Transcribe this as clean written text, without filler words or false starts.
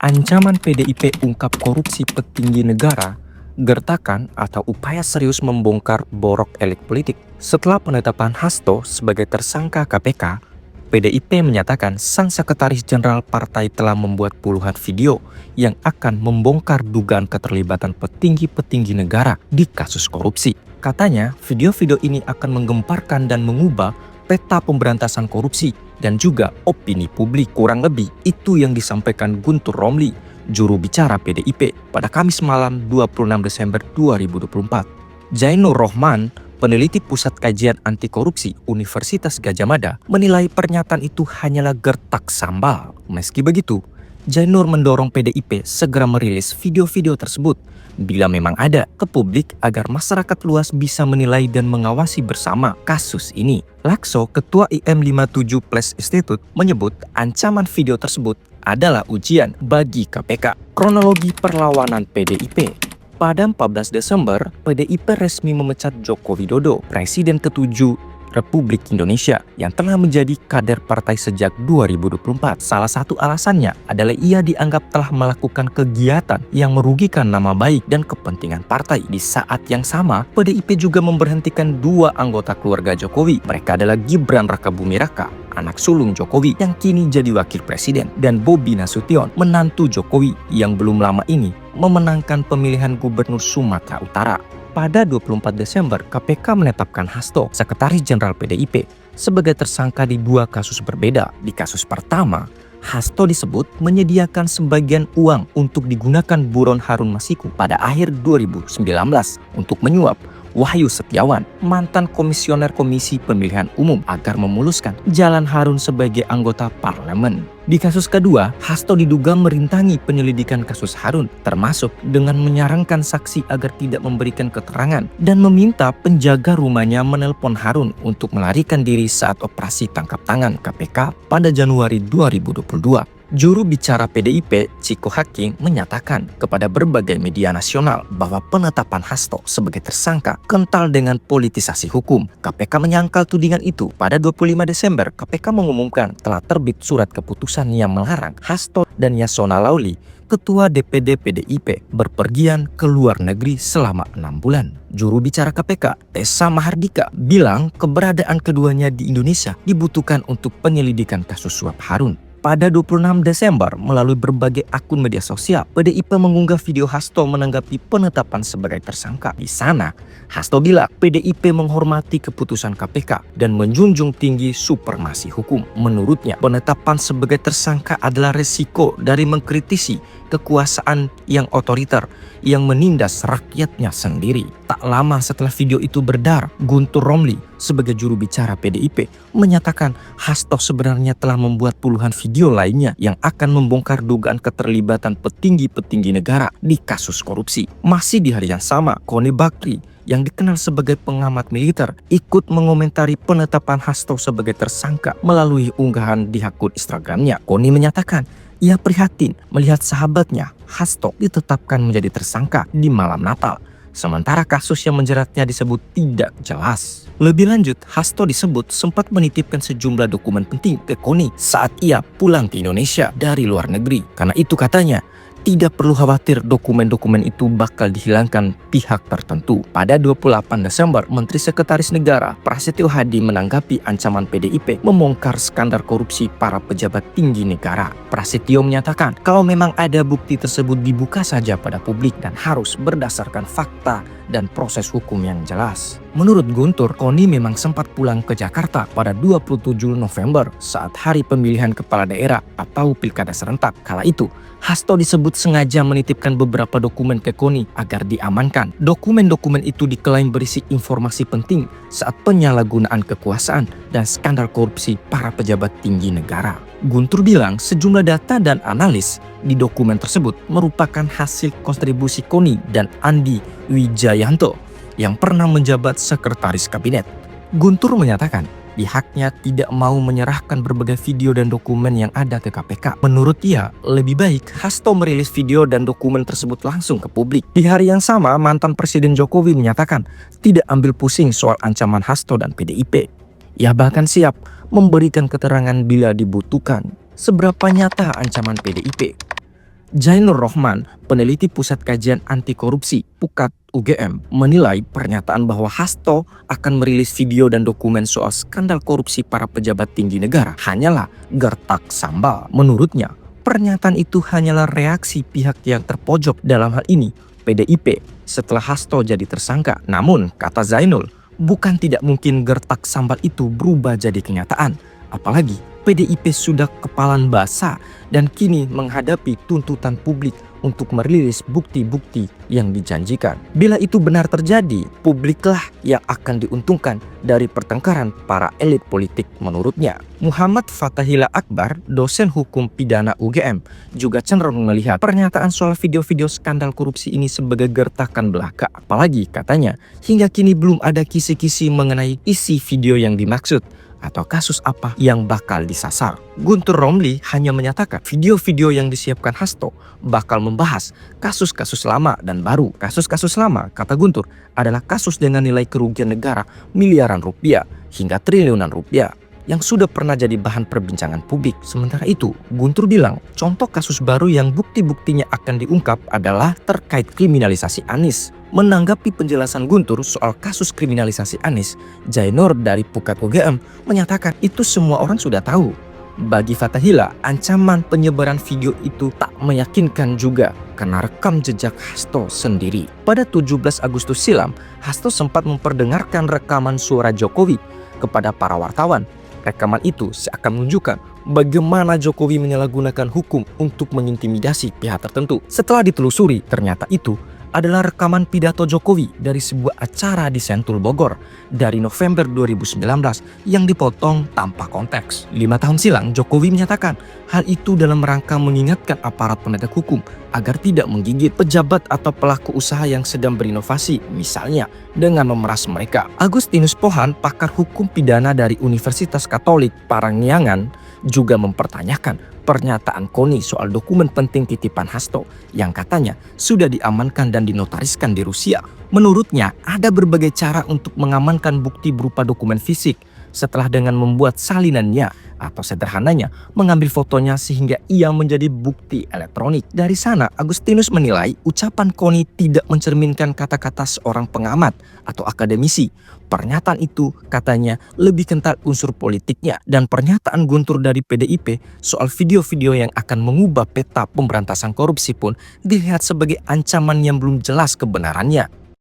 Ancaman PDIP ungkap korupsi petinggi negara, gertakan atau upaya serius membongkar borok elit politik. Setelah penetapan Hasto sebagai tersangka KPK, PDIP menyatakan sang sekretaris jenderal partai telah membuat puluhan video yang akan membongkar dugaan keterlibatan petinggi-petinggi negara di kasus korupsi. Katanya, video-video ini akan menggemparkan dan mengubah peta pemberantasan korupsi dan juga opini publik. Kurang lebih itu yang disampaikan Guntur Romli, juru bicara PDIP pada Kamis malam 26 Desember 2024. Zainur Rohman, peneliti Pusat Kajian Anti Korupsi Universitas Gadjah Mada, menilai pernyataan itu hanyalah gertak sambal. Meski begitu, Zainur mendorong PDIP segera merilis video-video tersebut bila memang ada ke publik agar masyarakat luas bisa menilai dan mengawasi bersama kasus ini. Lakso, Ketua IM57 Plus Institute, menyebut ancaman video tersebut adalah ujian bagi KPK. Kronologi perlawanan PDIP. Pada 14 Desember, PDIP resmi memecat Joko Widodo, Presiden ke-7 Republik Indonesia yang telah menjadi kader partai sejak 2024. Salah satu alasannya adalah ia dianggap telah melakukan kegiatan yang merugikan nama baik dan kepentingan partai. Di saat yang sama, PDIP juga memberhentikan dua anggota keluarga Jokowi. Mereka adalah Gibran Rakabuming Raka, anak sulung Jokowi yang kini jadi wakil presiden, dan Bobi Nasution, menantu Jokowi yang belum lama ini memenangkan pemilihan gubernur Sumatera Utara. Pada 24 Desember, KPK menetapkan Hasto, sekretaris jenderal PDIP, sebagai tersangka di dua kasus berbeda. Di kasus pertama, Hasto disebut menyediakan sebagian uang untuk digunakan buron Harun Masiku pada akhir 2019 untuk menyuap Wahyu Setiawan, mantan komisioner Komisi Pemilihan Umum, agar memuluskan jalan Harun sebagai anggota parlemen. Di kasus kedua, Hasto diduga merintangi penyelidikan kasus Harun, termasuk dengan menyarankan saksi agar tidak memberikan keterangan dan meminta penjaga rumahnya menelpon Harun untuk melarikan diri saat operasi tangkap tangan KPK pada Januari 2022. Juru bicara PDIP, Ciko Hakim, menyatakan kepada berbagai media nasional bahwa penetapan Hasto sebagai tersangka kental dengan politisasi hukum. KPK menyangkal tudingan itu. Pada 25 Desember, KPK mengumumkan telah terbit surat keputusan yang melarang Hasto dan Yasona Lauli, Ketua DPD PDIP, berpergian ke luar negeri selama 6 bulan. Juru bicara KPK, Tessa Mahardika, bilang keberadaan keduanya di Indonesia dibutuhkan untuk penyelidikan kasus suap Harun. Pada 26 Desember, melalui berbagai akun media sosial, PDIP mengunggah video Hasto menanggapi penetapan sebagai tersangka. Di sana, Hasto bilang PDIP menghormati keputusan KPK dan menjunjung tinggi supremasi hukum. Menurutnya, penetapan sebagai tersangka adalah resiko dari mengkritisi kekuasaan yang otoriter yang menindas rakyatnya sendiri. Tak lama setelah video itu beredar, Guntur Romli sebagai juru bicara PDIP menyatakan Hasto sebenarnya telah membuat puluhan video lainnya yang akan membongkar dugaan keterlibatan petinggi-petinggi negara di kasus korupsi. Masih di hari yang sama, Koni Bakri yang dikenal sebagai pengamat militer ikut mengomentari penetapan Hasto sebagai tersangka melalui unggahan di akun Instagramnya. Koni menyatakan ia prihatin melihat sahabatnya Hasto ditetapkan menjadi tersangka di malam Natal, sementara kasus yang menjeratnya disebut tidak jelas. Lebih lanjut, Hasto disebut sempat menitipkan sejumlah dokumen penting ke Koni saat ia pulang ke Indonesia dari luar negeri. Karena itu katanya, tidak perlu khawatir dokumen-dokumen itu bakal dihilangkan pihak tertentu. Pada 28 Desember, Menteri Sekretaris Negara Prasetyo Hadi menanggapi ancaman PDIP membongkar skandal korupsi para pejabat tinggi negara. Prasetyo menyatakan kalau memang ada bukti tersebut dibuka saja pada publik dan harus berdasarkan fakta dan proses hukum yang jelas. Menurut Guntur, Koni memang sempat pulang ke Jakarta pada 27 November saat hari pemilihan kepala daerah atau pilkada serentak. Kala itu, Hasto disebut sengaja menitipkan beberapa dokumen ke Koni agar diamankan. Dokumen-dokumen itu diklaim berisi informasi penting saat penyalahgunaan kekuasaan dan skandal korupsi para pejabat tinggi negara. Guntur bilang sejumlah data dan analis di dokumen tersebut merupakan hasil kontribusi Koni dan Andi Wijayanto yang pernah menjabat sekretaris kabinet. Guntur menyatakan pihaknya tidak mau menyerahkan berbagai video dan dokumen yang ada ke KPK. Menurut dia, lebih baik Hasto merilis video dan dokumen tersebut langsung ke publik. Di hari yang sama, mantan Presiden Jokowi menyatakan tidak ambil pusing soal ancaman Hasto dan PDIP. Ia bahkan siap memberikan keterangan bila dibutuhkan. Seberapa nyata ancaman PDIP? Jainur Rohman, peneliti Pusat Kajian Anti Korupsi (PUKAT UGM), menilai pernyataan bahwa Hasto akan merilis video dan dokumen soal skandal korupsi para pejabat tinggi negara hanyalah gertak sambal. Menurutnya, pernyataan itu hanyalah reaksi pihak yang terpojok, dalam hal ini PDIP, setelah Hasto jadi tersangka. Namun, kata Zainul, bukan tidak mungkin gertak sambal itu berubah jadi kenyataan. Apalagi PDIP sudah kepalan basah dan kini menghadapi tuntutan publik untuk merilis bukti-bukti yang dijanjikan. Bila itu benar terjadi, publiklah yang akan diuntungkan dari pertengkaran para elit politik menurutnya. Muhammad Fathahillah Akbar, dosen hukum pidana UGM, juga cenderung melihat pernyataan soal video-video skandal korupsi ini sebagai gertakan belaka. Apalagi katanya, hingga kini belum ada kisi-kisi mengenai isi video yang dimaksud atau kasus apa yang bakal disasar. Guntur Romli hanya menyatakan video-video yang disiapkan Hasto bakal membahas kasus-kasus lama dan baru. Kasus-kasus lama, kata Guntur, adalah kasus dengan nilai kerugian negara miliaran rupiah hingga triliunan rupiah yang sudah pernah jadi bahan perbincangan publik. Sementara itu, Guntur bilang contoh kasus baru yang bukti-buktinya akan diungkap adalah terkait kriminalisasi Anies. Menanggapi penjelasan Guntur soal kasus kriminalisasi Anies, Jainur dari PUKAT UGM menyatakan itu semua orang sudah tahu. Bagi Fathahillah, ancaman penyebaran video itu tak meyakinkan juga karena rekam jejak Hasto sendiri. Pada 17 Agustus silam, Hasto sempat memperdengarkan rekaman suara Jokowi kepada para wartawan. Rekaman itu seakan menunjukkan bagaimana Jokowi menyalahgunakan hukum untuk mengintimidasi pihak tertentu. Setelah ditelusuri, ternyata itu adalah rekaman pidato Jokowi dari sebuah acara di Sentul Bogor dari November 2019 yang dipotong tanpa konteks. 5 tahun silam, Jokowi menyatakan hal itu dalam rangka mengingatkan aparat penegak hukum agar tidak menggigit pejabat atau pelaku usaha yang sedang berinovasi, misalnya dengan memeras mereka. Agustinus Pohan, pakar hukum pidana dari Universitas Katolik Parahyangan, juga mempertanyakan pernyataan Koni soal dokumen penting titipan Hasto yang katanya sudah diamankan dan dinotariskan di Rusia. Menurutnya, ada berbagai cara untuk mengamankan bukti berupa dokumen fisik setelah dengan membuat salinannya atau sederhananya mengambil fotonya sehingga ia menjadi bukti elektronik. Dari sana, Agustinus menilai ucapan Koni tidak mencerminkan kata-kata seorang pengamat atau akademisi. Pernyataan itu katanya lebih kental unsur politiknya, dan pernyataan Guntur dari PDIP soal video-video yang akan mengubah peta pemberantasan korupsi pun dilihat sebagai ancaman yang belum jelas kebenarannya.